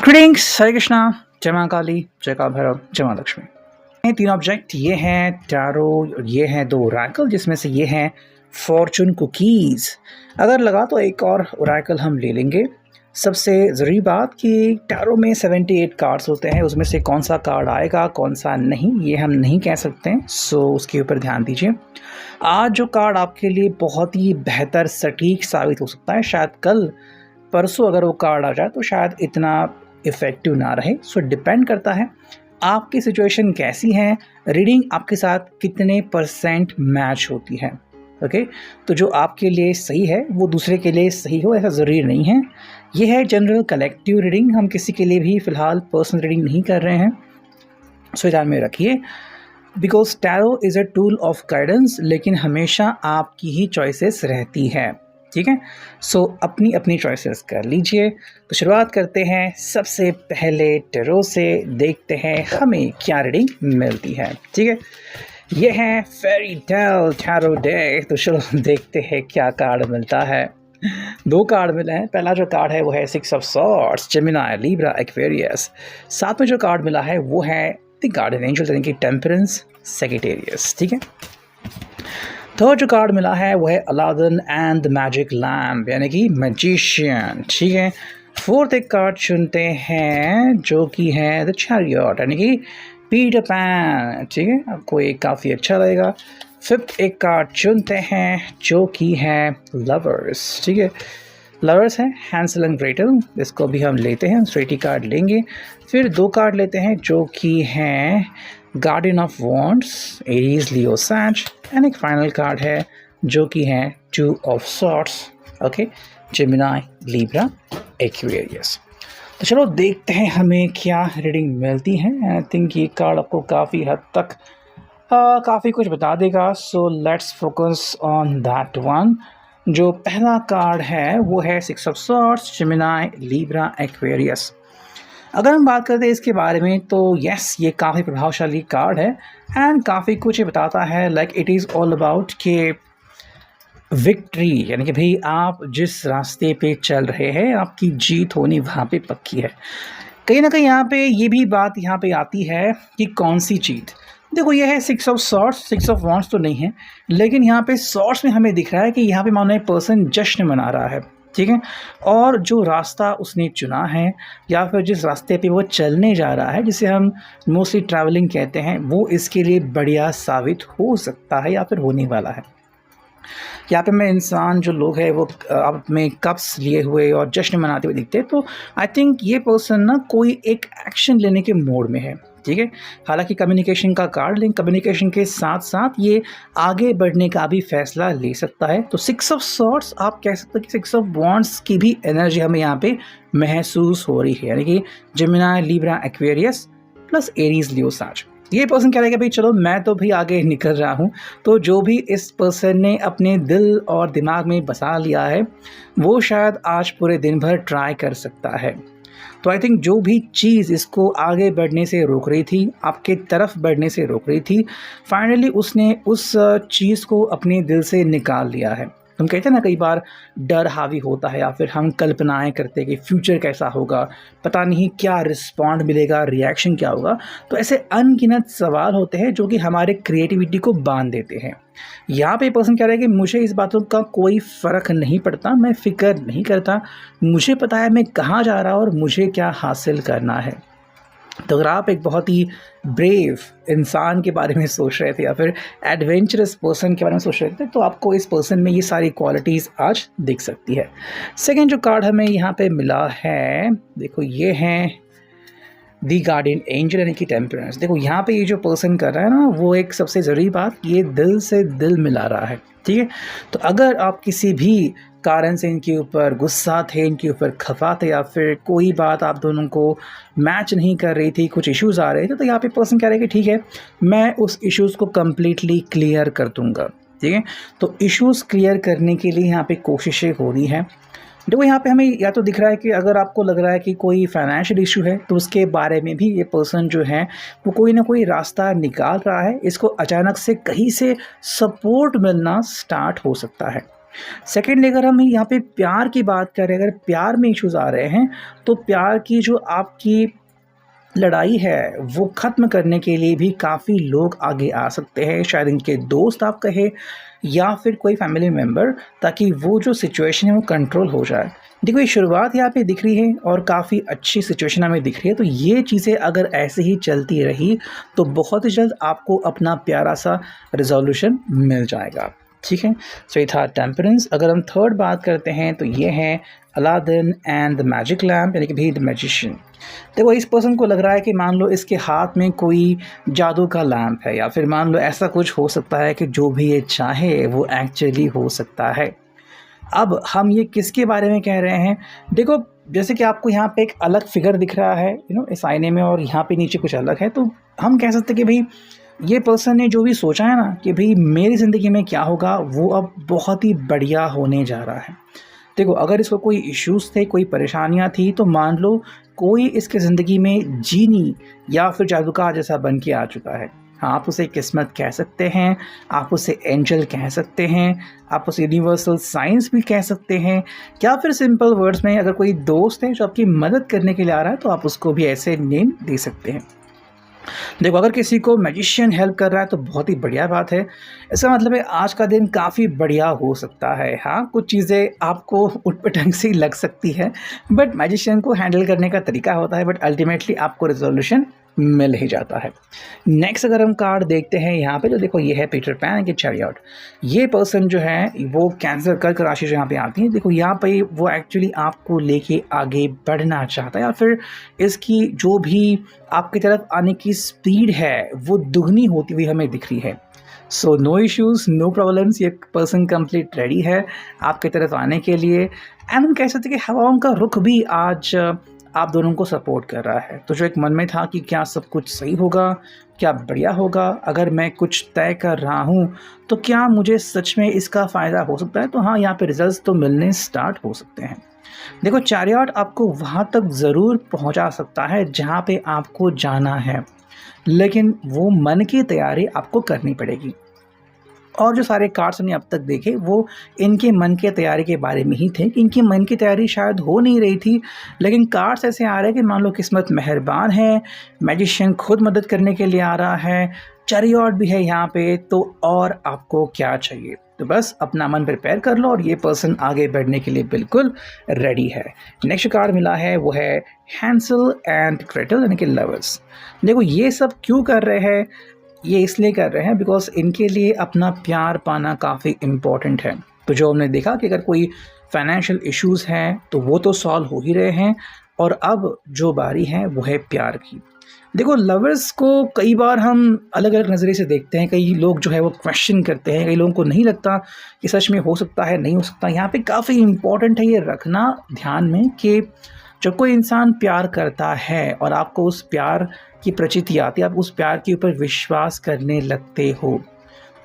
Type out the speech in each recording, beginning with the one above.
Greetings, हरे कृष्णा, जय माँ काली, जय काल भैरव, जय माँ लक्ष्मी। ये तीन ऑब्जेक्ट, ये हैं टैरो और ये हैं दो ओरेकल, जिसमें से ये हैं फॉर्चून कुकीज़। अगर लगा तो एक और ओरेकल हम ले लेंगे। सबसे ज़रूरी बात कि टैरो में 78 कार्ड्स होते हैं, उसमें से कौन सा कार्ड आएगा कौन सा नहीं ये हम नहीं कह सकते हैं, सो उसके ऊपर ध्यान दीजिए। आज जो कार्ड आपके लिए बहुत ही बेहतर सटीक साबित हो सकता है, शायद कल परसों अगर वो कार्ड आ जाए तो शायद इतना इफ़ेक्टिव ना रहे। सो डिपेंड करता है आपकी सिचुएशन कैसी है, रीडिंग आपके साथ कितने % मैच होती है। ओके, तो जो आपके लिए सही है वो दूसरे के लिए सही हो ऐसा ज़रूरी नहीं है। ये है जनरल कलेक्टिव रीडिंग, हम किसी के लिए भी फ़िलहाल पर्सनल रीडिंग नहीं कर रहे हैं। सो ध्यान में रखिए, because tarot is a tool of guidance, लेकिन हमेशा आपकी ही चॉइसेस रहती है। ठीक है, सो अपनी अपनी चॉइसेस कर लीजिए। तो शुरुआत करते हैं सबसे पहले टैरो से, देखते हैं हमें क्या रीडिंग मिलती है। ठीक है, ये है फेरी टेल टैरो डेक। तो चलो देखते हैं क्या कार्ड मिलता है। दो कार्ड मिले हैं। पहला जो कार्ड है वो है 6 of swords, Gemini, Libra, Aquarius. साथ में जो कार्ड मिला है वो है द गार्डियन एंजल, यानी कि टेम्परेंस, सैजिटेरियस। ठीक है, थर्ड जो कार्ड मिला है वो है Aladdin and the magic lamp, यानी कि मैजिशियन। ठीक है, फोर्थ एक कार्ड चुनते हैं जो कि है द चैरियट, यानी कि पीटर पैन। ठीक है, आपको ये काफ़ी अच्छा लगेगा। फिफ्थ एक कार्ड चुनते हैं जो कि है लवर्स। ठीक है, लवर्स है हैंसेल एंड ग्रेटल, इसको भी हम लेते हैं, स्ट्रेटी कार्ड लेंगे। फिर दो कार्ड लेते हैं जो कि हैं guardian of wands, Aries, Leo, Sag, and एक फाइनल कार्ड है जो कि है 2 of swords, okay, Gemini, Libra, Aquarius. तो चलो देखते हैं हमें क्या रीडिंग मिलती है। आई थिंक ये कार्ड आपको काफ़ी हद तक काफ़ी कुछ बता देगा, so let's focus on that one. जो पहला कार्ड है वो है 6 of swords, Gemini, Libra, Aquarius. अगर हम बात करते हैं इसके बारे में तो यस, ये काफ़ी प्रभावशाली कार्ड है एंड काफ़ी कुछ ये बताता है। Like it is all about के विक्ट्री, यानी कि भाई आप जिस रास्ते पे चल रहे हैं आपकी जीत होनी वहाँ पे पक्की है। कहीं ना कहीं यहाँ पे ये भी बात यहाँ पे आती है कि कौन सी जीत। देखो, ये है 6 ऑफ सॉर्ड्स, 6 ऑफ वॉन्ड्स तो नहीं है, लेकिन यहाँ पे सॉर्ड्स में हमें दिख रहा है कि यहाँ पे मानो एक पर्सन जश्न मना रहा है। ठीक है, और जो रास्ता उसने चुना है या फिर जिस रास्ते पे वो चलने जा रहा है, जिसे हम मोस्टली ट्रैवलिंग कहते हैं, वो इसके लिए बढ़िया साबित हो सकता है या फिर होने वाला है। यहाँ पे मैं इंसान जो लोग हैं वो आप में कप्स लिए हुए और जश्न मनाते हुए दिखते हैं, तो आई थिंक ये पर्सन ना कोई एक एक्शन लेने के मोड में है। ठीक है, हालांकि कम्युनिकेशन का कार्ड, लेकिन कम्युनिकेशन के साथ साथ ये आगे बढ़ने का भी फैसला ले सकता है। तो 6 ऑफ सॉर्ड्स आप कह सकते हैं कि 6 ऑफ वॉन्ड्स की भी एनर्जी हमें यहाँ पे महसूस हो रही है, यानी कि Gemini, Libra, Aquarius plus Aries, Leo, Sag. ये पर्सन कह रहेगा भाई चलो मैं तो भी आगे निकल रहा हूँ। तो जो भी इस पर्सन ने अपने दिल और दिमाग में बसा लिया है वो शायद आज पूरे दिन भर ट्राई कर सकता है। तो आई थिंक जो भी चीज़ इसको आगे बढ़ने से रोक रही थी, आपके तरफ बढ़ने से रोक रही थी, फाइनली उसने उस चीज़ को अपने दिल से निकाल लिया है। हम कहते हैं ना, कई बार डर हावी होता है या फिर हम कल्पनाएं करते हैं कि फ्यूचर कैसा होगा, पता नहीं क्या रिस्पॉन्ड मिलेगा, रिएक्शन क्या होगा। तो ऐसे अनगिनत सवाल होते हैं जो कि हमारे क्रिएटिविटी को बांध देते हैं। यहाँ पे पर्सन कह रहा है कि मुझे इस बातों का कोई फ़र्क नहीं पड़ता, मैं फ़िक्र नहीं करता, मुझे पता है मैं कहाँ जा रहा हूँ और मुझे क्या हासिल करना है। तो अगर आप एक बहुत ही ब्रेव इंसान के बारे में सोच रहे थे या फिर एडवेंचरस पर्सन के बारे में सोच रहे थे, तो आपको इस पर्सन में ये सारी क्वालिटीज़ आज दिख सकती है। सेकंड जो कार्ड हमें यहाँ पे मिला है, देखो ये है दी गार्डियन एंजल, यानी कि टेम्परेंस। देखो यहाँ पे ये जो पर्सन कर रहा है ना, वो एक सबसे ज़रूरी बात, ये दिल से दिल मिला रहा है। ठीक है, तो अगर आप किसी भी कारण से इनके ऊपर गुस्सा थे, इनके ऊपर खफा थे या फिर कोई बात आप दोनों को मैच नहीं कर रही थी, कुछ इश्यूज़ आ रहे थे, तो यहाँ पे पर्सन कह रहे हैं कि ठीक है मैं उस इश्यूज़ को कम्प्लीटली क्लियर कर दूँगा। ठीक है, तो इश्यूज़ क्लियर करने के लिए यहाँ पे कोशिशें हो रही हैं। देखो यहाँ पे हमें या तो दिख रहा है कि अगर आपको लग रहा है कि कोई फाइनेंशियल इशू है तो उसके बारे में भी ये पर्सन जो है वो कोई ना कोई रास्ता निकाल रहा है। इसको अचानक से कहीं से सपोर्ट मिलना स्टार्ट हो सकता है। सेकेंडली अगर हम यहाँ पे प्यार की बात करें, अगर प्यार में इश्यूज़ आ रहे हैं, तो प्यार की जो आपकी लड़ाई है वो ख़त्म करने के लिए भी काफ़ी लोग आगे आ सकते हैं, शायद इनके दोस्त आप कहें या फिर कोई फैमिली मेम्बर, ताकि वो जो सिचुएशन है वो कंट्रोल हो जाए। देखो ये शुरुआत यहाँ पे दिख रही है और काफ़ी अच्छी सिचुएशन हमें दिख रही है, तो ये चीज़ें अगर ऐसे ही चलती रही तो बहुत ही जल्द आपको अपना प्यारा सा रिजोल्यूशन मिल जाएगा। ठीक है, सो ये था टेम्परेंस। अगर हम थर्ड बात करते हैं तो ये है Aladdin and the magic lamp, यानी कि भी द मैजिशियन। देखो इस पर्सन को लग रहा है कि मान लो इसके हाथ में कोई जादू का लैम्प है, या फिर मान लो ऐसा कुछ हो सकता है कि जो भी ये चाहे वो एक्चुअली हो सकता है। अब हम ये किसके बारे में कह रहे हैं? देखो जैसे कि आपको यहाँ पे एक अलग फिगर दिख रहा है इस आईने में, और यहाँ पे नीचे कुछ अलग है, तो हम कह सकते हैं कि भाई ये पर्सन ने जो भी सोचा है ना कि भाई मेरी ज़िंदगी में क्या होगा, वो अब बहुत ही बढ़िया होने जा रहा है। देखो अगर इसको कोई इश्यूज़ थे, कोई परेशानियाँ थी, तो मान लो कोई इसके ज़िंदगी में जीनी या फिर जादूगर जैसा बन के आ चुका है। हाँ, आप उसे किस्मत कह सकते हैं, आप उसे एंजल कह सकते हैं, आप उसे यूनिवर्सल साइंस भी कह सकते हैं, या फिर सिंपल वर्ड्स में अगर कोई दोस्त है जो आपकी मदद करने के लिए आ रहा है तो आप उसको भी ऐसे नेम दे सकते हैं। देखो अगर किसी को मैजिशियन हेल्प कर रहा है तो बहुत ही बढ़िया बात है। इसका मतलब है आज का दिन काफ़ी बढ़िया हो सकता है। हाँ, कुछ चीज़ें आपको उटपटांग सी लग सकती है, बट मैजिशियन को हैंडल करने का तरीका होता है, बट अल्टीमेटली आपको रिजोल्यूशन मिल ही जाता है। नेक्स्ट अगर हम कार्ड देखते हैं यहाँ पे, तो देखो ये है पीटर पैन के चैरियट। ये पर्सन जो है वो कैंसर कर्क राशि जो यहाँ पे आती है, देखो यहाँ पे वो एक्चुअली आपको लेके आगे बढ़ना चाहता है, या फिर इसकी जो भी आपकी तरफ आने की स्पीड है वो दुगनी होती हुई हमें दिख रही है। So no issues, no problems, ये पर्सन कंप्लीट रेडी है आपकी तरफ आने के लिए। एंड हम कह सकते हैं कि हवाओं का रुख भी आज आप दोनों को सपोर्ट कर रहा है। तो जो एक मन में था कि क्या सब कुछ सही होगा, क्या बढ़िया होगा, अगर मैं कुछ तय कर रहा हूँ तो क्या मुझे सच में इसका फ़ायदा हो सकता है, तो हाँ यहाँ पे रिजल्ट्स तो मिलने स्टार्ट हो सकते हैं। देखो चैरियट आपको वहाँ तक ज़रूर पहुँचा सकता है जहाँ पे आपको जाना है, लेकिन वो मन की तैयारी आपको करनी पड़ेगी। और जो सारे कार्ड्स हमने अब तक देखे वो इनके मन की तैयारी के बारे में ही थे कि इनकी मन की तैयारी शायद हो नहीं रही थी, लेकिन कार्ड्स ऐसे आ रहे हैं कि मान लो किस्मत मेहरबान है, मैजिशियन खुद मदद करने के लिए आ रहा है, चैरियट भी है यहाँ पे, तो और आपको क्या चाहिए? तो बस अपना मन प्रिपेयर कर लो और ये पर्सन आगे बढ़ने के लिए बिल्कुल रेडी है। नेक्स्ट कार्ड मिला है वो है हैंसल एंड ग्रेटल, यानी कि लवर्स। देखो ये सब क्यों कर रहे हैं? ये इसलिए कर रहे हैं बिकॉज इनके लिए अपना प्यार पाना काफ़ी इम्पॉर्टेंट है। तो जो हमने देखा कि अगर कोई फाइनेंशियल इश्यूज़ हैं तो वो तो सॉल्व हो ही रहे हैं, और अब जो बारी है वो है प्यार की। देखो लवर्स को कई बार हम अलग अलग नज़रिए से देखते हैं, कई लोग जो है वो क्वेश्चन करते हैं, कई लोगों को नहीं लगता कि सच में हो सकता है, नहीं हो सकता। यहाँ पे काफ़ी इम्पॉर्टेंट है ये रखना ध्यान में कि जब कोई इंसान प्यार करता है और आपको उस प्यार की प्रचिति आती है, आप उस प्यार के ऊपर विश्वास करने लगते हो,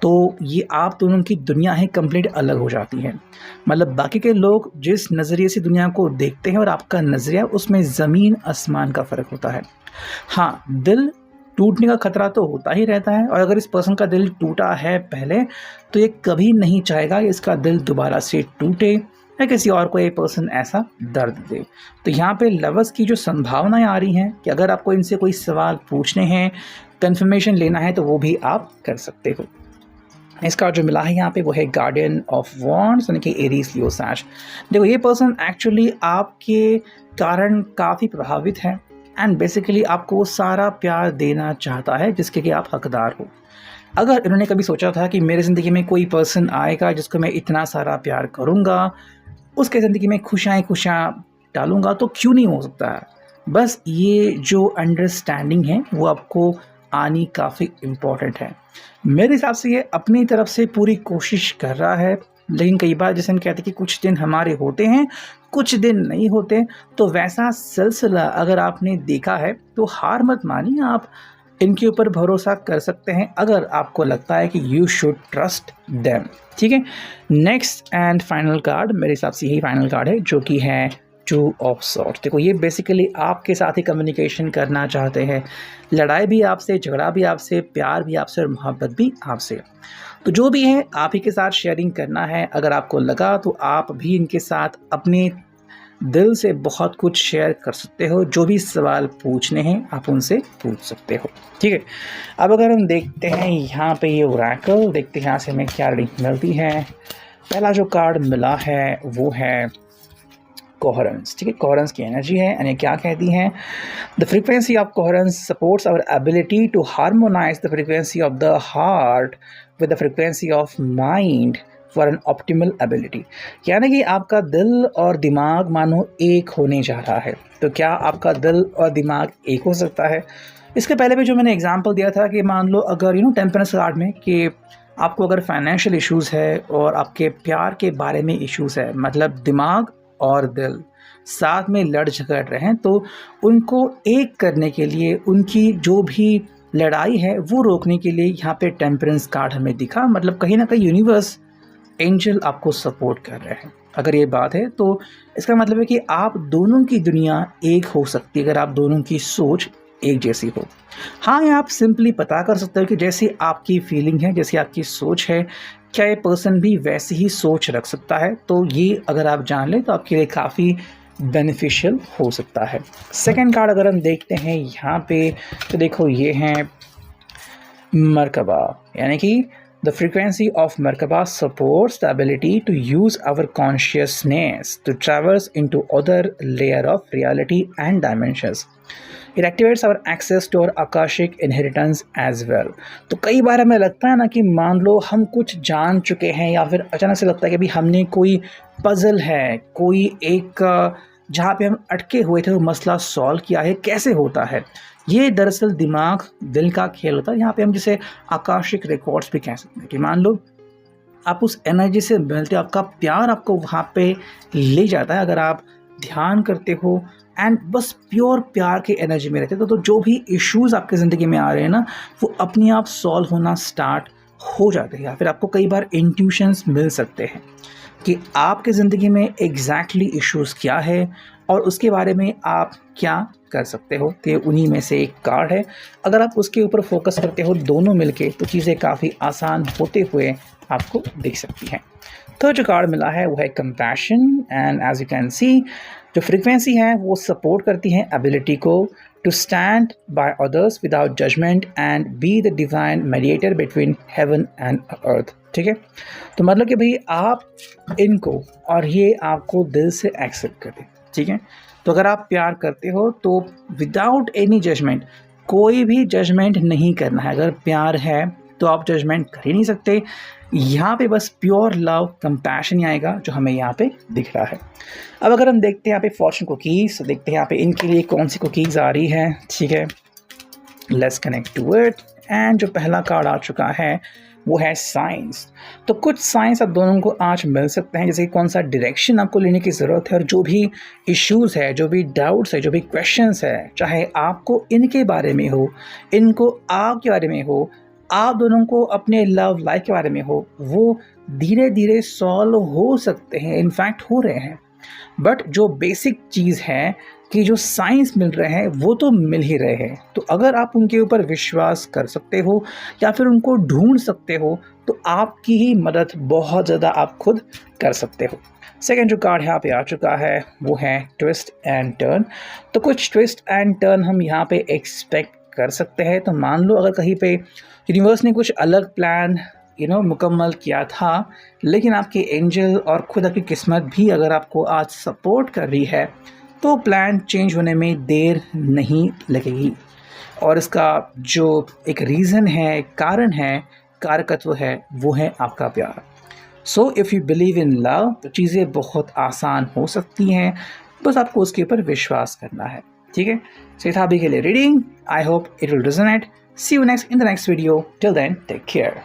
तो ये आप दोनों की दुनिया है कंप्लीट अलग हो जाती है। मतलब बाकी के लोग जिस नज़रिए से दुनिया को देखते हैं और आपका नज़रिया, उसमें ज़मीन आसमान का फ़र्क होता है। हाँ, दिल टूटने का खतरा तो होता ही रहता है, और अगर इस पर्सन का दिल टूटा है पहले तो ये कभी नहीं चाहेगा कि इसका दिल दोबारा से टूटे या किसी और को ये पर्सन ऐसा दर्द दे। तो यहाँ पे लवर्स की जो संभावनाएं आ रही हैं कि अगर आपको इनसे कोई सवाल पूछने हैं, कंफर्मेशन लेना है, तो वो भी आप कर सकते हो। इसका जो मिला है यहाँ पे वो है गार्डियन ऑफ वॉन्ड्स, यानी कि एरीज लियो सैज। देखो ये पर्सन एक्चुअली आपके कारण काफ़ी प्रभावित है एंड बेसिकली आपको वो सारा प्यार देना चाहता है जिसके कि आप हकदार हो। अगर इन्होंने कभी सोचा था कि मेरी ज़िंदगी में कोई पर्सन आएगा जिसको मैं इतना सारा प्यार करूँगा, उसके ज़िंदगी में खुशियाँ डालूँगा, तो क्यों नहीं हो सकता है। बस ये जो अंडरस्टैंडिंग है वो आपको आनी काफ़ी इम्पॉर्टेंट है। मेरे हिसाब से ये अपनी तरफ से पूरी कोशिश कर रहा है, लेकिन कई बार जैसे हम कहते हैं कि कुछ दिन हमारे होते हैं, कुछ दिन नहीं होते, तो वैसा सिलसिला अगर आपने देखा है तो हार मत मानिए, आप इनके ऊपर भरोसा कर सकते हैं अगर आपको लगता है कि यू शुड ट्रस्ट देम। ठीक है, नेक्स्ट एंड फाइनल कार्ड मेरे हिसाब से यही फाइनल कार्ड है, जो कि है टू ऑफ सॉर्ड्स। देखो ये बेसिकली आपके साथ ही कम्युनिकेशन करना चाहते हैं, लड़ाई भी आपसे, झगड़ा भी आपसे, प्यार भी आपसे और मोहब्बत भी आपसे। तो जो भी है आप ही के साथ शेयरिंग करना है। अगर आपको लगा तो आप भी इनके साथ अपने दिल से बहुत कुछ शेयर कर सकते हो। जो भी सवाल पूछने हैं आप उनसे पूछ सकते हो, ठीक है। अब अगर हम देखते हैं यहाँ पे ये ओरेकल, देखते हैं यहाँ से हमें क्या रीडिंग मिलती है। पहला जो कार्ड मिला है वो है कोहेरेंस, ठीक है। कोहेरेंस की एनर्जी है यानी क्या कहती हैं, the frequency of coherence supports our ability to harmonize the frequency of the heart with the frequency of mind for an optimal ability. यानी कि आपका दिल और दिमाग मानो एक होने जा रहा है। तो क्या आपका दिल और दिमाग एक हो सकता है? इसके पहले भी जो मैंने एग्जांपल दिया था कि मान लो अगर टेम्परेंस कार्ड में कि आपको अगर फाइनेंशियल इश्यूज़ है और आपके प्यार के बारे में इश्यूज़ है, मतलब दिमाग और दिल साथ में लड़ झगड़ रहे हैं, तो उनको एक करने के लिए, उनकी जो भी लड़ाई है वो रोकने के लिए यहाँ पे टेम्परेंस कार्ड हमें दिखा। मतलब कहीं ना कहीं यूनिवर्स, एंजल आपको सपोर्ट कर रहे हैं। अगर ये बात है तो इसका मतलब है कि आप दोनों की दुनिया एक हो सकती है अगर आप दोनों की सोच एक जैसी हो। हाँ, आप सिंपली पता कर सकते हो कि जैसी आपकी फीलिंग है, जैसी आपकी सोच है, क्या ये पर्सन भी वैसी ही सोच रख सकता है। तो ये अगर आप जान लें तो आपके लिए काफ़ी बेनिफिशियल हो सकता है। सेकंड कार्ड अगर हम देखते हैं यहाँ पे तो देखो ये हैं मरकबा, यानी कि the frequency of Merkaba supports the ability to use our consciousness to traverse into other layer of reality and dimensions. It activates our access to our Akashic inheritance as well. तो कई बार हमें लगता है ना कि मान लो हम कुछ जान चुके हैं या फिर अचानक से लगता है कि अभी हमने कोई पजल है, कोई एक जहाँ पे हम अटके हुए थे वो मसला सॉल्व किया है, कैसे होता है। ये दरअसल दिमाग दिल का खेल होता है। यहाँ पे हम जिसे आकाशिक रिकॉर्ड्स भी कह सकते हैं कि मान लो आप उस एनर्जी से मिलते हो, आपका प्यार आपको वहाँ पे ले जाता है अगर आप ध्यान करते हो एंड बस प्योर प्यार की एनर्जी में रहते हो। तो जो भी इश्यूज़ आपकी ज़िंदगी में आ रहे हैं ना वो अपने आप सॉल्व होना स्टार्ट हो जाते हैं। या फिर आपको कई बार इंट्यूशंस मिल सकते हैं कि आपकी ज़िंदगी में एग्जैक्टली इश्यूज़ क्या है और उसके बारे में आप क्या कर सकते हो। तो उन्हीं में से एक कार्ड है, अगर आप उसके ऊपर फोकस करते हो दोनों मिलके तो चीज़ें काफ़ी आसान होते हुए आपको दिख सकती हैं। तो जो कार्ड मिला है वो है compassion and as you can see जो फ्रीक्वेंसी है वो सपोर्ट करती है एबिलिटी को to stand by others without judgment and be the divine mediator between heaven and earth, ठीक है। तो मतलब कि भाई आप इनको और ये आपको दिल से एक्सेप्ट करें, ठीक है। तो अगर आप प्यार करते हो तो विदाउट एनी जजमेंट, कोई भी जजमेंट नहीं करना है। अगर प्यार है तो आप जजमेंट कर ही नहीं सकते। यहाँ पे बस प्योर लव कंपैशन ही आएगा जो हमें यहाँ पे दिख रहा है। अब अगर हम देखते हैं यहाँ पे फॉर्चून कुकीज़, तो देखते हैं यहाँ पे इनके लिए कौन सी कुकीज़ आ रही है, ठीक है। Let's connect to it and जो पहला कार्ड आ चुका है वो है साइंस। तो कुछ साइंस आप दोनों को आज मिल सकते हैं, जैसे कि कौन सा डायरेक्शन आपको लेने की ज़रूरत है और जो भी इश्यूज़ है, जो भी डाउट्स है, जो भी क्वेश्चंस है, चाहे आपको इनके बारे में हो, इनको आपके बारे में हो, आप दोनों को अपने लव लाइफ के बारे में हो, वो धीरे धीरे सॉल्व हो सकते हैं, इनफैक्ट हो रहे हैं। बट जो बेसिक चीज़ है कि जो साइंस मिल रहे हैं वो तो मिल ही रहे हैं। तो अगर आप उनके ऊपर विश्वास कर सकते हो या फिर उनको ढूंढ सकते हो तो आपकी ही मदद बहुत ज़्यादा आप खुद कर सकते हो। सेकेंड जो कार्ड यहाँ पे आ चुका है वो है ट्विस्ट एंड टर्न। तो कुछ ट्विस्ट एंड टर्न हम यहाँ पे एक्सपेक्ट कर सकते हैं। तो मान लो अगर कहीं पे यूनिवर्स ने कुछ अलग प्लान मुकम्मल किया था, लेकिन आपके एंजल और खुद आपकी किस्मत भी अगर आपको आज सपोर्ट कर रही है तो प्लान चेंज होने में देर नहीं लगेगी। और इसका जो एक रीज़न है, कारण है, कारकत्व है, वो है आपका प्यार। So if you believe in love तो चीज़ें बहुत आसान हो सकती हैं, बस आपको उसके ऊपर विश्वास करना है, ठीक है। सो था अभी के लिए reading. I hope it will resonate. See you next in the next video. Till then take care.